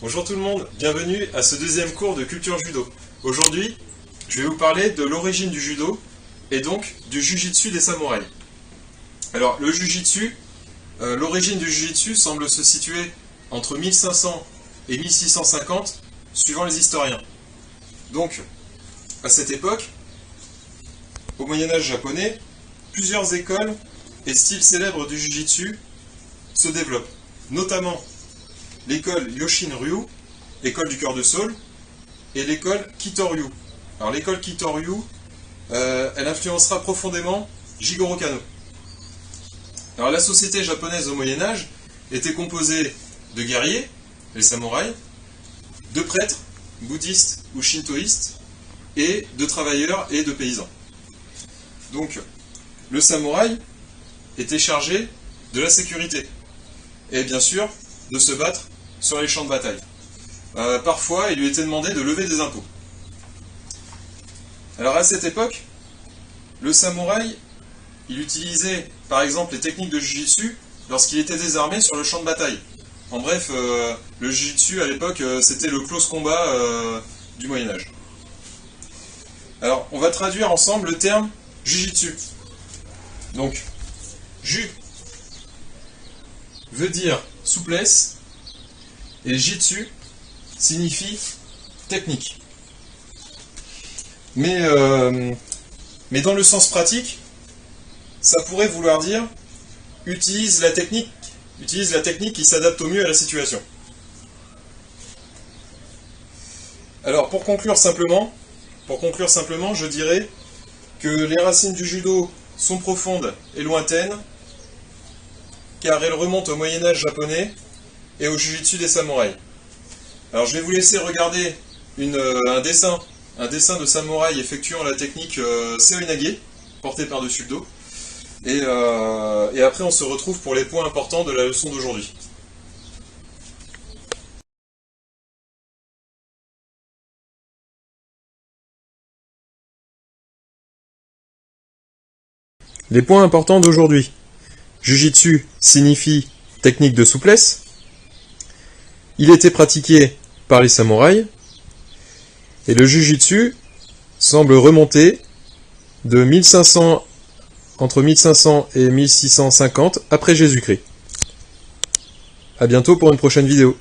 Bonjour tout le monde, bienvenue à ce deuxième cours de culture judo. Aujourd'hui, je vais vous parler de l'origine du judo et donc du jujitsu des samouraïs. Alors le jujitsu, l'origine du jujitsu semble se situer entre 1500 et 1650 suivant les historiens. Donc à cette époque, au Moyen-Âge japonais, plusieurs écoles et styles célèbres du jujitsu se développent, notamment l'école Yoshin-ryu, l'école du cœur de Saule, et l'école Kitoryu. Alors l'école Kitoryu, elle influencera profondément Jigoro Kano. Alors la société japonaise au Moyen-Âge était composée de guerriers, les samouraïs, de prêtres, bouddhistes ou shintoïstes, et de travailleurs et de paysans. Donc le samouraï était chargé de la sécurité, et bien sûr de se battre sur les champs de bataille. Parfois, il lui était demandé de lever des impôts. Alors à cette époque, le samouraï, il utilisait par exemple les techniques de jujitsu lorsqu'il était désarmé sur le champ de bataille. En bref, le jujitsu à l'époque, c'était le close combat du Moyen-Âge. Alors, on va traduire ensemble le terme jujitsu. Donc, ju veut dire souplesse, et jitsu signifie technique. Mais dans le sens pratique, ça pourrait vouloir dire utilise la technique qui s'adapte au mieux à la situation. Alors pour conclure simplement, je dirais que les racines du judo sont profondes et lointaines, car elles remontent au Moyen-Âge japonais et au jujitsu des samouraïs. Alors je vais vous laisser regarder un dessin de samouraï effectuant la technique Seoinage, portée par-dessus le dos, et après on se retrouve pour les points importants de la leçon d'aujourd'hui. Les points importants d'aujourd'hui. Jujitsu signifie technique de souplesse. Il était pratiqué par les samouraïs. Et le jujitsu semble remonter de 1500, entre 1500 et 1650 après Jésus-Christ. À bientôt pour une prochaine vidéo.